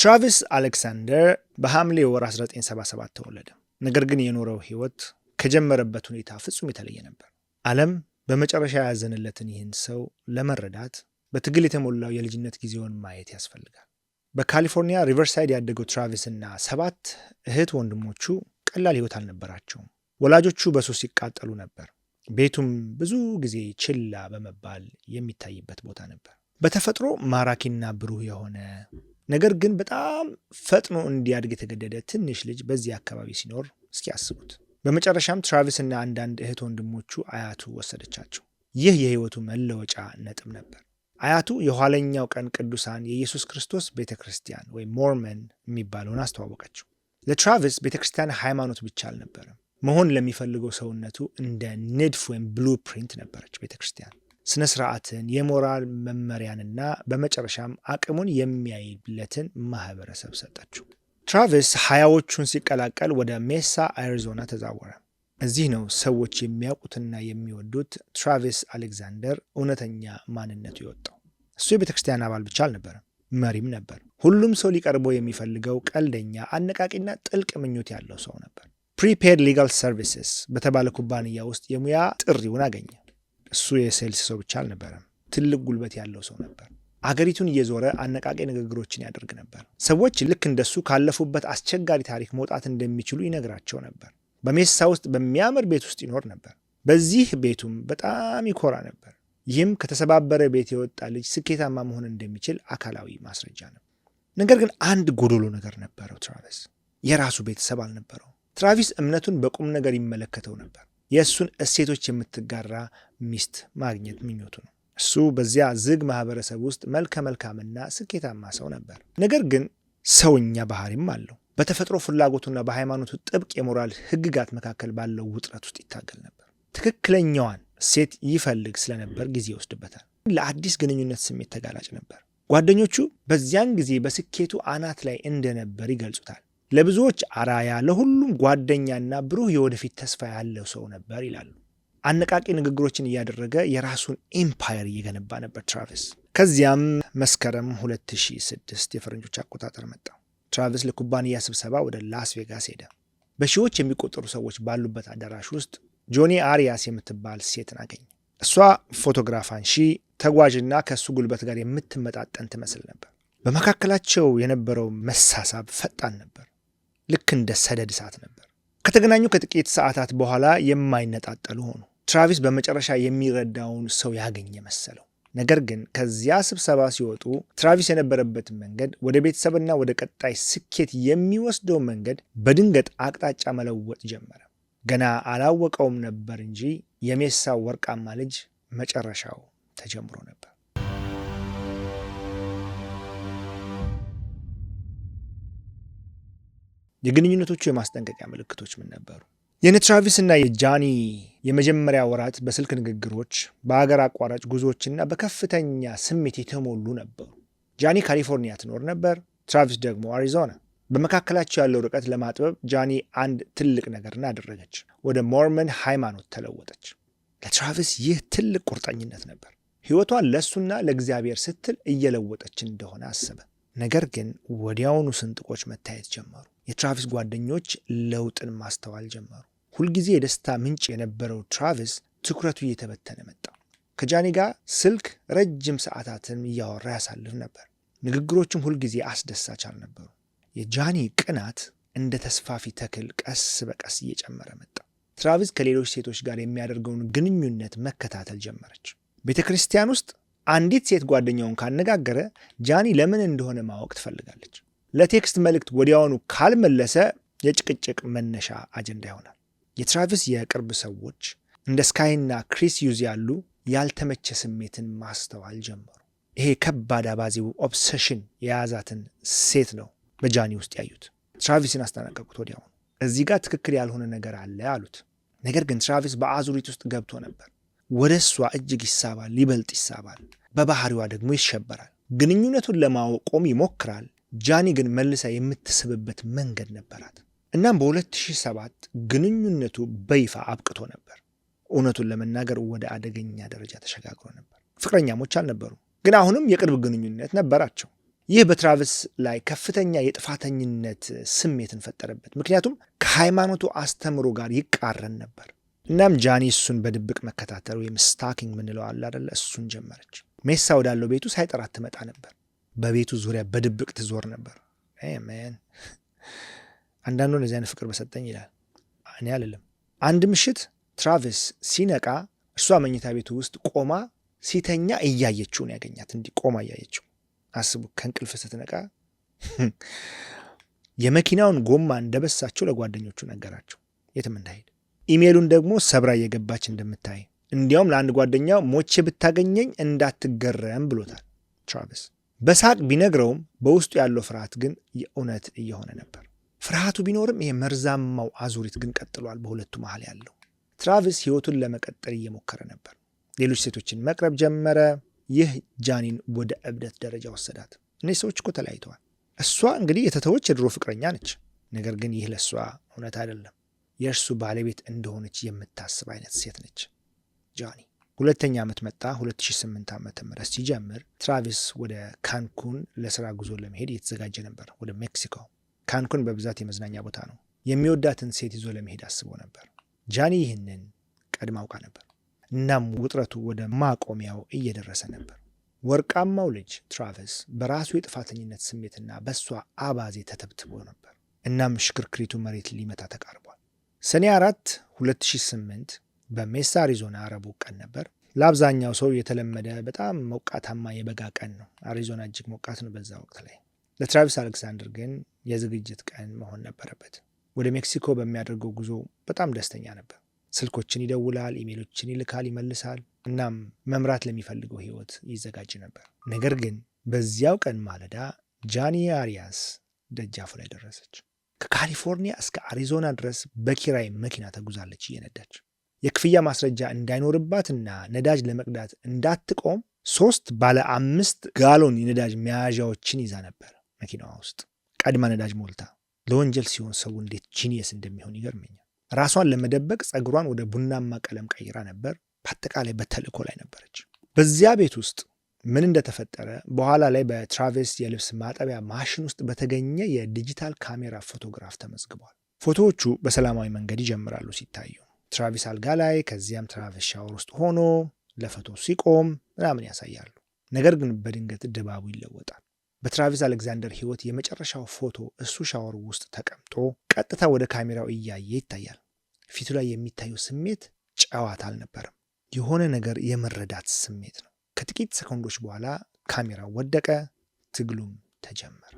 ትራቪስ አሌክሳንደር በሐምሌ ወር 1977 ተወለደ። ነገር ግን የኖረው ህይወት ከጀመረበት ሁኔታ ፍጹም የተለየ ነበር። ዓለም በመጨረሻ ያዘነለትን ይህን ሰው ለመረዳት በትግል የተሞላው የልጅነት ጊዜውን ማየት ያስፈልጋል። በካሊፎርኒያ ሪቨርሳይድ ያደገው ትራቪስ እና 7 እህት ወንድሞቹ ቀላል ህይወት አልነበራቸውም። ወላጆቹ በሱስ ሲቃጠሉ ነበር። ቤቱም ብዙ ጊዜ ችላ በመባል የሚታይበት ቦታ ነበር። በተፈጥሮ ማራኪና ብሩህ የሆነ ነገር ግን በጣም ፈጥኖ እንዲያድግ የተገደደ ትንሽ ልጅ በዚህ አካባቢ ሲኖር እስኪ ያስቡት። በመጨረሻም ትራቪስ እና አንዳንድ እህት ወንድሞቹ አያቱ ወሰደቻቸው። ይህ የህይወቱ መለወጫ ነጥብ ነበር። አያቱ የኋለኛው ቀን ቅዱሳን የኢየሱስ ክርስቶስ ቤተክርስቲያን ወይም ሞርመን የሚባለውን አስተዋወቀችው። ለትራቪስ ቤተክርስቲያን ሃይማኖት ብቻ አልነበረም። መሆን ለሚፈልገው ሰውነቱ እንደ ንድፍ ወይም ብሉ ፕሪንት ነበረች ቤተክርስቲያን። ስነ ስርዓትን፣ የሞራል መመሪያንና በመጨረሻም አቅሙን የሚያይለትን ማህበረሰብ ሰጠችው። ትራቪስ 20ዎቹን ሲቀላቀል ወደ ሜሳ አሪዞና ተዛወረ። እዚህ ነው ሰዎች የሚያውቁትና የሚወዱት ትራቪስ አሌክሳንደር እውነተኛ ማንነቱ የወጣው። እሱ የቤተክርስቲያን አባል ብቻ አልነበረም፣ መሪም ነበር። ሁሉም ሰው ሊቀርበው የሚፈልገው ቀልደኛ፣ አነቃቂና ጥልቅ ምኞት ያለው ሰው ነበር። ፕሪፔድ ሊጋል ሰርቪስስ በተባለ ኩባንያ ውስጥ የሙያ ጥሪውን አገኘ። እሱ የሴልስ ሰው ብቻ አልነበረም፣ ትልቅ ጉልበት ያለው ሰው ነበር። አገሪቱን እየዞረ አነቃቂ ንግግሮችን ያደርግ ነበር። ሰዎች ልክ እንደሱ ካለፉበት አስቸጋሪ ታሪክ መውጣት እንደሚችሉ ይነግራቸው ነበር። በሜሳ ውስጥ በሚያምር ቤት ውስጥ ይኖር ነበር። በዚህ ቤቱም በጣም ይኮራ ነበር። ይህም ከተሰባበረ ቤት የወጣ ልጅ ስኬታማ መሆን እንደሚችል አካላዊ ማስረጃ ነው። ነገር ግን አንድ ጎዶሎ ነገር ነበረው። ትራቪስ የራሱ ቤተሰብ አልነበረው። ትራቪስ እምነቱን በቁም ነገር ይመለከተው ነበር። የእሱን እሴቶች የምትጋራ ሚስት ማግኘት ምኞቱ ነው። እሱ በዚያ ዝግ ማህበረሰብ ውስጥ መልከ መልካምና ስኬታማ ሰው ነበር። ነገር ግን ሰውኛ ባህሪም አለው። በተፈጥሮ ፍላጎቱና በሃይማኖቱ ጥብቅ የሞራል ህግጋት መካከል ባለው ውጥረት ውስጥ ይታገል ነበር። ትክክለኛዋን ሴት ይፈልግ ስለነበር ጊዜ ይወስድበታል። ለአዲስ ግንኙነት ስሜት ተጋላጭ ነበር። ጓደኞቹ በዚያን ጊዜ በስኬቱ አናት ላይ እንደነበር ይገልጹታል። ለብዙዎች አራያ፣ ለሁሉም ጓደኛና ብሩህ የወደፊት ተስፋ ያለው ሰው ነበር ይላሉ። አነቃቂ ንግግሮችን እያደረገ የራሱን ኤምፓየር እየገነባ ነበር ትራቪስ። ከዚያም መስከረም 2006 የፈረንጆች አቆጣጠር መጣ። ትራቪስ ለኩባንያ ስብሰባ ወደ ላስ ቬጋስ ሄደ። በሺዎች የሚቆጠሩ ሰዎች ባሉበት አዳራሽ ውስጥ ጆኒ አሪያስ የምትባል ሴትን አገኘ። እሷ ፎቶግራፍ አንሺ፣ ተጓዥና ከእሱ ጉልበት ጋር የምትመጣጠን ትመስል ነበር። በመካከላቸው የነበረው መሳሳብ ፈጣን ነበር። ልክ እንደ ሰደድ እሳት ነበር። ከተገናኙ ከጥቂት ሰዓታት በኋላ የማይነጣጠሉ ሆኑ። ትራቪስ በመጨረሻ የሚረዳውን ሰው ያገኘ መሰለው። ነገር ግን ከዚያ ስብሰባ ሲወጡ ትራቪስ የነበረበት መንገድ ወደ ቤተሰብና ወደ ቀጣይ ስኬት የሚወስደው መንገድ በድንገት አቅጣጫ መለወጥ ጀመረ። ገና አላወቀውም ነበር እንጂ የሜሳው ወርቃማ ልጅ መጨረሻው ተጀምሮ ነበር። የግንኙነቶቹ የማስጠንቀቂያ ምልክቶች ምን ነበሩ? የትራቪስ እና የጃኒ የመጀመሪያ ወራት በስልክ ንግግሮች፣ በአገር አቋራጭ ጉዞዎችና በከፍተኛ ስሜት የተሞሉ ነበሩ። ጃኒ ካሊፎርኒያ ትኖር ነበር፣ ትራቪስ ደግሞ አሪዞና። በመካከላቸው ያለው ርቀት ለማጥበብ ጃኒ አንድ ትልቅ ነገርን አደረገች። ወደ ሞርመን ሃይማኖት ተለወጠች። ለትራቪስ ይህ ትልቅ ቁርጠኝነት ነበር። ሕይወቷን ለእሱና ለእግዚአብሔር ስትል እየለወጠች እንደሆነ አሰበ። ነገር ግን ወዲያውኑ ስንጥቆች መታየት ጀመሩ። የትራቪስ ጓደኞች ለውጥን ማስተዋል ጀመሩ። ሁልጊዜ የደስታ ምንጭ የነበረው ትራቪስ ትኩረቱ እየተበተነ መጣ። ከጃኒ ጋር ስልክ ረጅም ሰዓታትን እያወራ ያሳልፍ ነበር። ንግግሮቹም ሁልጊዜ አስደሳች አልነበሩ። የጃኒ ቅናት እንደ ተስፋፊ ተክል ቀስ በቀስ እየጨመረ መጣ። ትራቪስ ከሌሎች ሴቶች ጋር የሚያደርገውን ግንኙነት መከታተል ጀመረች። ቤተ ክርስቲያን ውስጥ አንዲት ሴት ጓደኛውን ካነጋገረ ጃኒ ለምን እንደሆነ ማወቅ ትፈልጋለች። ለቴክስት መልእክት ወዲያውኑ ካልመለሰ የጭቅጭቅ መነሻ አጀንዳ ይሆናል። የትራቪስ የቅርብ ሰዎች እንደ ስካይና ክሪስ ዩዝ ያሉ ያልተመቸ ስሜትን ማስተዋል ጀመሩ። ይሄ ከባድ አባዜው ኦብሰሽን የያዛትን ሴት ነው በጃኒ ውስጥ ያዩት። ትራቪስን አስጠነቀቁት። ወዲያውኑ እዚህ ጋር ትክክል ያልሆነ ነገር አለ አሉት። ነገር ግን ትራቪስ በአዙሪት ውስጥ ገብቶ ነበር። ወደ እሷ እጅግ ይሳባል፣ ይበልጥ ይሳባል። በባህሪዋ ደግሞ ይሸበራል። ግንኙነቱን ለማቆም ይሞክራል። ጃኒ ግን መልሳ የምትስብበት መንገድ ነበራት። እናም በ2007 ግንኙነቱ በይፋ አብቅቶ ነበር። እውነቱን ለመናገር ወደ አደገኛ ደረጃ ተሸጋግሮ ነበር። ፍቅረኛሞች አልነበሩ፣ ግን አሁንም የቅርብ ግንኙነት ነበራቸው። ይህ በትራቪስ ላይ ከፍተኛ የጥፋተኝነት ስሜትን ፈጠረበት፣ ምክንያቱም ከሃይማኖቱ አስተምሮ ጋር ይቃረን ነበር። እናም ጃኒ እሱን በድብቅ መከታተል ወይም ስታኪንግ ምንለው አለ አይደለ፣ እሱን ጀመረች። ሜሳ ወዳለው ቤቱ ሳይጠራት ትመጣ ነበር። በቤቱ ዙሪያ በድብቅ ትዞር ነበር። አሜን። አንዳንዱ እንደዚህ አይነት ፍቅር በሰጠኝ ይላል፣ እኔ አልልም። አንድ ምሽት ትራቪስ ሲነቃ እሷ መኝታ ቤቱ ውስጥ ቆማ ሲተኛ እያየችው ነው ያገኛት። እንዲህ ቆማ እያየችው። አስቡ፣ ከእንቅልፍ ስትነቃ የመኪናውን ጎማ እንደበሳቸው ለጓደኞቹ ነገራቸው፣ የትም እንዳይሄድ። ኢሜሉን ደግሞ ሰብራ እየገባች እንደምታይ፣ እንዲያውም ለአንድ ጓደኛው ሞቼ ብታገኘኝ እንዳትገረም ብሎታል ትራቪስ። በሳቅ ቢነግረውም በውስጡ ያለው ፍርሃት ግን የእውነት እየሆነ ነበር። ፍርሃቱ ቢኖርም ይሄ መርዛማው አዙሪት ግን ቀጥሏል በሁለቱ መሃል ያለው። ትራቪስ ህይወቱን ለመቀጠል እየሞከረ ነበር። ሌሎች ሴቶችን መቅረብ ጀመረ። ይህ ጃኒን ወደ እብደት ደረጃ ወሰዳት። እነዚህ ሰዎች እኮ ተለያይተዋል። እሷ እንግዲህ የተተወች የድሮ ፍቅረኛ ነች። ነገር ግን ይህ ለእሷ እውነት አይደለም። የእርሱ ባለቤት እንደሆነች የምታስብ አይነት ሴት ነች ጃኒ። ሁለተኛ ዓመት መጣ። 2008 ዓ.ም ሲጀምር ትራቪስ ወደ ካንኩን ለስራ ጉዞ ለመሄድ እየተዘጋጀ ነበር። ወደ ሜክሲኮ። ካንኩን በብዛት የመዝናኛ ቦታ ነው። የሚወዳትን ሴት ይዞ ለመሄድ አስቦ ነበር። ጃኒ ይህንን ቀድማ አውቃ ነበር። እናም ውጥረቱ ወደ ማቆሚያው እየደረሰ ነበር። ወርቃማው ልጅ ትራቪስ በራሱ የጥፋተኝነት ስሜትና በእሷ አባዜ ተተብትቦ ነበር። እናም ሽክርክሪቱ መሬት ሊመታ ተቃርቧል። ሰኔ 4 2008 በሜሳ አሪዞና ረቡዕ ቀን ነበር። ለአብዛኛው ሰው የተለመደ በጣም ሞቃታማ የበጋ ቀን ነው። አሪዞና እጅግ ሞቃት ነው በዛ ወቅት ላይ። ለትራቪስ አሌክሳንደር ግን የዝግጅት ቀን መሆን ነበረበት። ወደ ሜክሲኮ በሚያደርገው ጉዞ በጣም ደስተኛ ነበር። ስልኮችን ይደውላል፣ ኢሜሎችን ይልካል፣ ይመልሳል። እናም መምራት ለሚፈልገው ህይወት ይዘጋጅ ነበር። ነገር ግን በዚያው ቀን ማለዳ ጃኒ አሪያስ ደጃፉ ላይ ደረሰች። ከካሊፎርኒያ እስከ አሪዞና ድረስ በኪራይ መኪና ተጉዛለች እየነዳች። የክፍያ ማስረጃ እንዳይኖርባትና ነዳጅ ለመቅዳት እንዳትቆም 3 ባለ 5 ጋሎን የነዳጅ መያዣዎችን ይዛ ነበር መኪናዋ ውስጥ ቀድማ ነዳጅ ሞልታ። ለወንጀል ሲሆን ሰው እንዴት ጂኒየስ እንደሚሆን ይገርመኛል። ራሷን ለመደበቅ ጸጉሯን ወደ ቡናማ ቀለም ቀይራ ነበር። በአጠቃላይ በተልእኮ ላይ ነበረች። በዚያ ቤት ውስጥ ምን እንደተፈጠረ በኋላ ላይ በትራቪስ የልብስ ማጠቢያ ማሽን ውስጥ በተገኘ የዲጂታል ካሜራ ፎቶግራፍ ተመዝግቧል። ፎቶዎቹ በሰላማዊ መንገድ ይጀምራሉ ሲታዩ። ትራቪስ አልጋ ላይ፣ ከዚያም ትራቪስ ሻወር ውስጥ ሆኖ ለፎቶ ሲቆም ምናምን ያሳያሉ። ነገር ግን በድንገት ድባቡ ይለወጣል። በትራቪስ አሌክሳንደር ህይወት የመጨረሻው ፎቶ እሱ ሻወር ውስጥ ተቀምጦ ቀጥታ ወደ ካሜራው እያየ ይታያል። ፊቱ ላይ የሚታየው ስሜት ጨዋታ አልነበረም። የሆነ ነገር የመረዳት ስሜት ነው። ከጥቂት ሰኮንዶች በኋላ ካሜራው ወደቀ፣ ትግሉም ተጀመረ።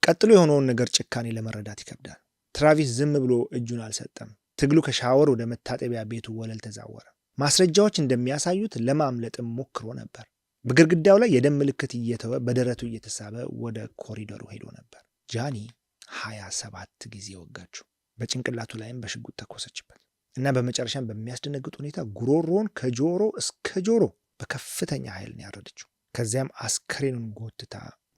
ቀጥሎ የሆነውን ነገር ጭካኔ ለመረዳት ይከብዳል። ትራቪስ ዝም ብሎ እጁን አልሰጠም። ትግሉ ከሻወር ወደ መታጠቢያ ቤቱ ወለል ተዛወረ። ማስረጃዎች እንደሚያሳዩት ለማምለጥም ሞክሮ ነበር። በግድግዳው ላይ የደም ምልክት እየተወ በደረቱ እየተሳበ ወደ ኮሪደሩ ሄዶ ነበር። ጃኒ 27 ጊዜ ወጋችው። በጭንቅላቱ ላይም በሽጉጥ ተኮሰችበት እና በመጨረሻም በሚያስደነግጥ ሁኔታ ጉሮሮን ከጆሮ እስከ ጆሮ በከፍተኛ ኃይል ነው ያረደችው። ከዚያም አስከሬኑን ጎትታ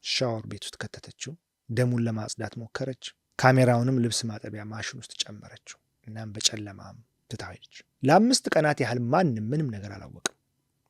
ሻወር ቤት ውስጥ ከተተችው። ደሙን ለማጽዳት ሞከረች። ካሜራውንም ልብስ ማጠቢያ ማሽን ውስጥ ጨመረችው። እናም በጨለማም ትታወች። ለ5 ቀናት ያህል ማንም ምንም ነገር አላወቅም።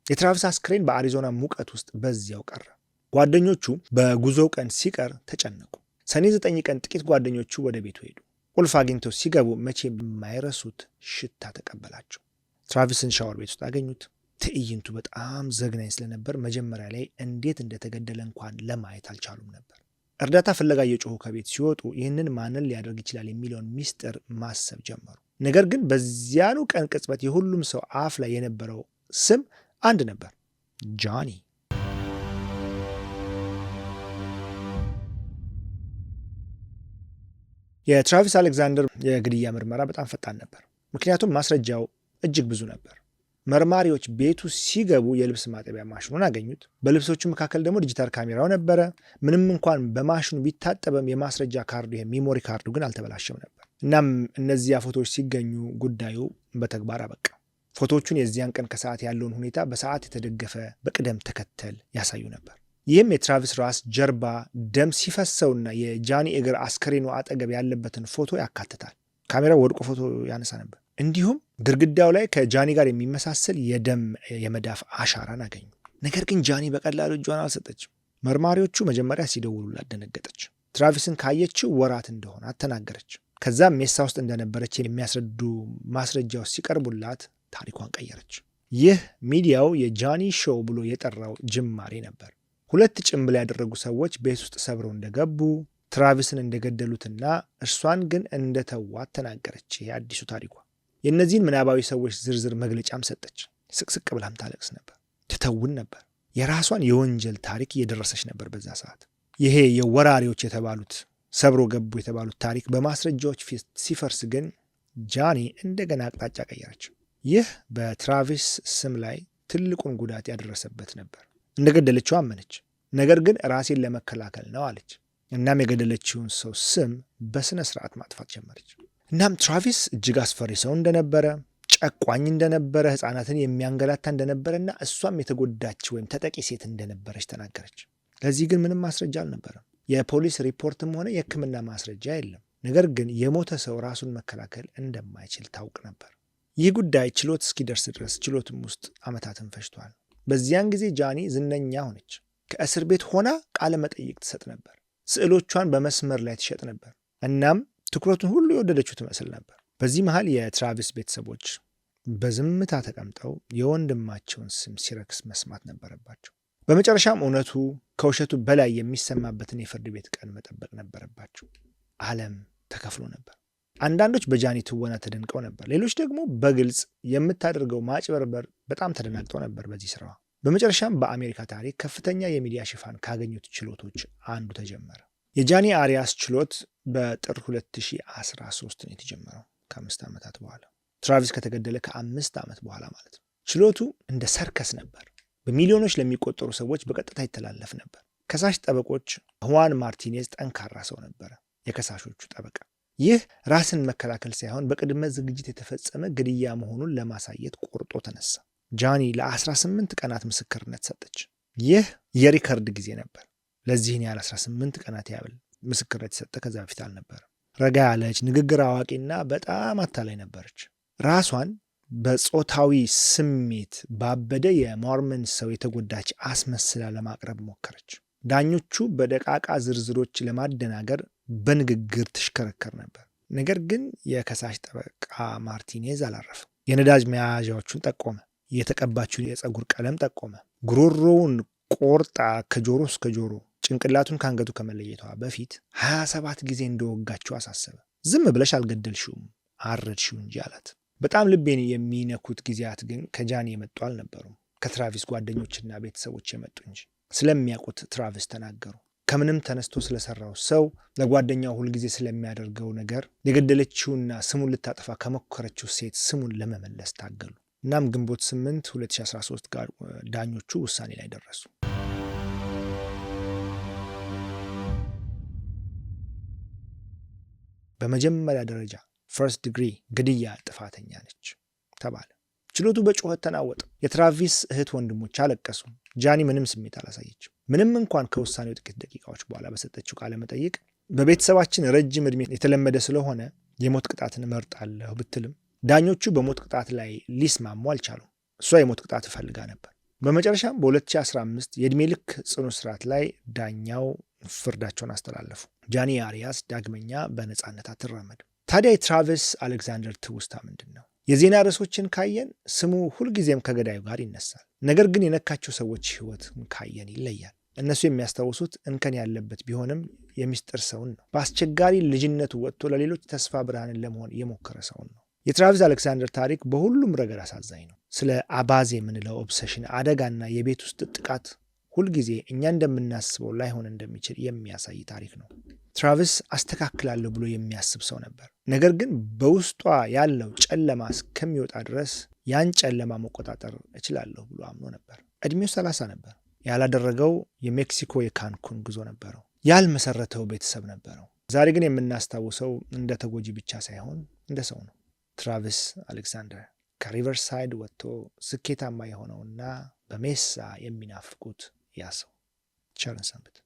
የትራቪስ አስክሬን በአሪዞና ሙቀት ውስጥ በዚያው ቀረ። ጓደኞቹ በጉዞው ቀን ሲቀር ተጨነቁ። ሰኔ 9 ቀን ጥቂት ጓደኞቹ ወደ ቤቱ ሄዱ። ቁልፍ አግኝተው ሲገቡ መቼ የማይረሱት ሽታ ተቀበላቸው። ትራቪስን ሻወር ቤት ውስጥ አገኙት። ትዕይንቱ በጣም ዘግናኝ ስለነበር መጀመሪያ ላይ እንዴት እንደተገደለ እንኳን ለማየት አልቻሉም ነበር። እርዳታ ፍለጋ እየጮሁ ከቤት ሲወጡ ይህንን ማንን ሊያደርግ ይችላል የሚለውን ሚስጥር ማሰብ ጀመሩ። ነገር ግን በዚያኑ ቀን ቅጽበት የሁሉም ሰው አፍ ላይ የነበረው ስም አንድ ነበር፣ ጃኒ። የትራቪስ አሌክሳንደር የግድያ ምርመራ በጣም ፈጣን ነበር፣ ምክንያቱም ማስረጃው እጅግ ብዙ ነበር። መርማሪዎች ቤቱ ሲገቡ የልብስ ማጠቢያ ማሽኑን አገኙት። በልብሶቹ መካከል ደግሞ ዲጂታል ካሜራው ነበረ። ምንም እንኳን በማሽኑ ቢታጠበም የማስረጃ ካርዱ ሚሞሪ ካርዱ ግን አልተበላሸም ነበር። እናም እነዚያ ፎቶዎች ሲገኙ ጉዳዩ በተግባር አበቃ። ፎቶዎቹን የዚያን ቀን ከሰዓት ያለውን ሁኔታ በሰዓት የተደገፈ በቅደም ተከተል ያሳዩ ነበር። ይህም የትራቪስ ራስ፣ ጀርባ፣ ደም ሲፈሰውና የጃኒ እግር አስከሬኑ አጠገብ ያለበትን ፎቶ ያካትታል። ካሜራው ወድቆ ፎቶ ያነሳ ነበር። እንዲሁም ግድግዳው ላይ ከጃኒ ጋር የሚመሳሰል የደም የመዳፍ አሻራን አገኙ። ነገር ግን ጃኒ በቀላሉ እጇን አልሰጠችም። መርማሪዎቹ መጀመሪያ ሲደውሉላት ደነገጠች። ትራቪስን ካየችው ወራት እንደሆነ ተናገረች። ከዛም ሜሳ ውስጥ እንደነበረች የሚያስረዱ ማስረጃዎች ሲቀርቡላት ታሪኳን ቀየረች። ይህ ሚዲያው የጃኒ ሾው ብሎ የጠራው ጅማሬ ነበር። 2 ጭምብል ያደረጉ ሰዎች ቤት ውስጥ ሰብረው እንደገቡ፣ ትራቪስን እንደገደሉትና እርሷን ግን እንደተዋት ተናገረች። ይህ አዲሱ ታሪኳ። የእነዚህን ምናባዊ ሰዎች ዝርዝር መግለጫም ሰጠች። ስቅስቅ ብላም ታለቅስ ነበር፣ ትተውን ነበር። የራሷን የወንጀል ታሪክ እየደረሰች ነበር በዛ ሰዓት። ይሄ የወራሪዎች የተባሉት ሰብሮ ገቡ የተባሉት ታሪክ በማስረጃዎች ፊት ሲፈርስ ግን ጃኒ እንደገና አቅጣጫ ቀየረች። ይህ በትራቪስ ስም ላይ ትልቁን ጉዳት ያደረሰበት ነበር። እንደገደለችው አመነች። ነገር ግን ራሴን ለመከላከል ነው አለች። እናም የገደለችውን ሰው ስም በስነ ስርዓት ማጥፋት ጀመረች። እናም ትራቪስ እጅግ አስፈሪ ሰው እንደነበረ፣ ጨቋኝ እንደነበረ፣ ሕፃናትን የሚያንገላታ እንደነበረና እሷም የተጎዳች ወይም ተጠቂ ሴት እንደነበረች ተናገረች። ለዚህ ግን ምንም ማስረጃ አልነበረም። የፖሊስ ሪፖርትም ሆነ የሕክምና ማስረጃ የለም። ነገር ግን የሞተ ሰው ራሱን መከላከል እንደማይችል ታውቅ ነበር። ይህ ጉዳይ ችሎት እስኪደርስ ድረስ ችሎትም ውስጥ ዓመታትን ፈጅቷል። በዚያን ጊዜ ጃኒ ዝነኛ ሆነች። ከእስር ቤት ሆና ቃለ መጠይቅ ትሰጥ ነበር። ስዕሎቿን በመስመር ላይ ትሸጥ ነበር። እናም ትኩረቱን ሁሉ የወደደችው ትመስል ነበር። በዚህ መሃል የትራቪስ ቤተሰቦች በዝምታ ተቀምጠው የወንድማቸውን ስም ሲረክስ መስማት ነበረባቸው። በመጨረሻም እውነቱ ከውሸቱ በላይ የሚሰማበትን የፍርድ ቤት ቀን መጠበቅ ነበረባቸው። ዓለም ተከፍሎ ነበር። አንዳንዶች በጃኒ ትወና ተደንቀው ነበር። ሌሎች ደግሞ በግልጽ የምታደርገው ማጭበርበር በጣም ተደናግጠው ነበር በዚህ ስራዋ። በመጨረሻም በአሜሪካ ታሪክ ከፍተኛ የሚዲያ ሽፋን ካገኙት ችሎቶች አንዱ ተጀመረ። የጃኒ አሪያስ ችሎት በጥር 2013 ነው የተጀመረው፣ ከ5 ዓመታት በኋላ። ትራቪስ ከተገደለ ከ5 ዓመት በኋላ ማለት ነው። ችሎቱ እንደ ሰርከስ ነበር። በሚሊዮኖች ለሚቆጠሩ ሰዎች በቀጥታ ይተላለፍ ነበር። ከሳሽ ጠበቆች ሁዋን ማርቲኔዝ ጠንካራ ሰው ነበረ፣ የከሳሾቹ ጠበቃ። ይህ ራስን መከላከል ሳይሆን በቅድመ ዝግጅት የተፈጸመ ግድያ መሆኑን ለማሳየት ቆርጦ ተነሳ። ጃኒ ለ18 ቀናት ምስክርነት ሰጠች። ይህ የሪከርድ ጊዜ ነበር። ለዚህን ያህል 18 ቀናት ያህል ምስክርነት የሰጠ ከዛ በፊት አልነበረም። ረጋ ያለች፣ ንግግር አዋቂና በጣም አታላይ ነበረች። ራሷን በጾታዊ ስሜት ባበደ የሞርመን ሰው የተጎዳች አስመስላ ለማቅረብ ሞከረች። ዳኞቹ በደቃቃ ዝርዝሮች ለማደናገር በንግግር ትሽከረከር ነበር። ነገር ግን የከሳሽ ጠበቃ ማርቲኔዝ አላረፈም። የነዳጅ መያዣዎቹን ጠቆመ። የተቀባችውን የፀጉር ቀለም ጠቆመ። ጉሮሮውን ቆርጣ ከጆሮ እስከ ጆሮ ጭንቅላቱን ከአንገቱ ከመለየቷ በፊት 27 ጊዜ እንደወጋችው አሳሰበ። ዝም ብለሽ አልገደልሽውም፣ አረድሽው እንጂ አላት። በጣም ልቤን የሚነኩት ጊዜያት ግን ከጃኒ የመጡ አልነበሩም፣ ከትራቪስ ጓደኞችና ቤተሰቦች የመጡ እንጂ። ስለሚያውቁት ትራቪስ ተናገሩ። ከምንም ተነስቶ ስለሰራው ሰው፣ ለጓደኛው ሁልጊዜ ስለሚያደርገው ነገር፣ የገደለችውና ስሙን ልታጠፋ ከሞከረችው ሴት ስሙን ለመመለስ ታገሉ። እናም ግንቦት 8 2013 ጋር ዳኞቹ ውሳኔ ላይ ደረሱ። በመጀመሪያ ደረጃ ፈርስት ዲግሪ ግድያ ጥፋተኛ ነች ተባለ። ችሎቱ በጩኸት ተናወጠ። የትራቪስ እህት ወንድሞች አለቀሱ። ጃኒ ምንም ስሜት አላሳየችም። ምንም እንኳን ከውሳኔው ጥቂት ደቂቃዎች በኋላ በሰጠችው ቃለ መጠይቅ በቤተሰባችን ረጅም ዕድሜ የተለመደ ስለሆነ የሞት ቅጣትን እመርጣለሁ ብትልም ዳኞቹ በሞት ቅጣት ላይ ሊስማሙ አልቻሉም። እሷ የሞት ቅጣት ፈልጋ ነበር። በመጨረሻም በ2015 የዕድሜ ልክ ጽኑ እስራት ላይ ዳኛው ፍርዳቸውን አስተላለፉ። ጃኒ አሪያስ ዳግመኛ በነፃነት አትራመድም። ታዲያ የትራቪስ አሌክዛንደር ትውስታ ምንድን ነው? የዜና ርዕሶችን ካየን ስሙ ሁልጊዜም ከገዳዩ ጋር ይነሳል። ነገር ግን የነካቸው ሰዎች ሕይወት ካየን ይለያል። እነሱ የሚያስታውሱት እንከን ያለበት ቢሆንም የሚስጥር ሰውን ነው። በአስቸጋሪ ልጅነቱ ወጥቶ ለሌሎች ተስፋ ብርሃንን ለመሆን የሞከረ ሰውን ነው። የትራቪስ አሌክዛንደር ታሪክ በሁሉም ረገድ አሳዛኝ ነው። ስለ አባዜ የምንለው ኦብሰሽን፣ አደጋና የቤት ውስጥ ጥቃት ሁልጊዜ እኛ እንደምናስበው ላይሆን እንደሚችል የሚያሳይ ታሪክ ነው። ትራቪስ አስተካክላለሁ ብሎ የሚያስብ ሰው ነበር። ነገር ግን በውስጧ ያለው ጨለማ እስከሚወጣ ድረስ ያን ጨለማ መቆጣጠር እችላለሁ ብሎ አምኖ ነበር። ዕድሜው 30 ነበር። ያላደረገው የሜክሲኮ የካንኩን ጉዞ ነበረው። ያልመሰረተው ቤተሰብ ነበረው። ዛሬ ግን የምናስታውሰው እንደ ተጎጂ ብቻ ሳይሆን እንደ ሰው ነው። ትራቪስ አሌክዛንደር ከሪቨርሳይድ ወጥቶ ስኬታማ የሆነውና በሜሳ የሚናፍቁት ያ ሰው። ቸርን ሰንብት።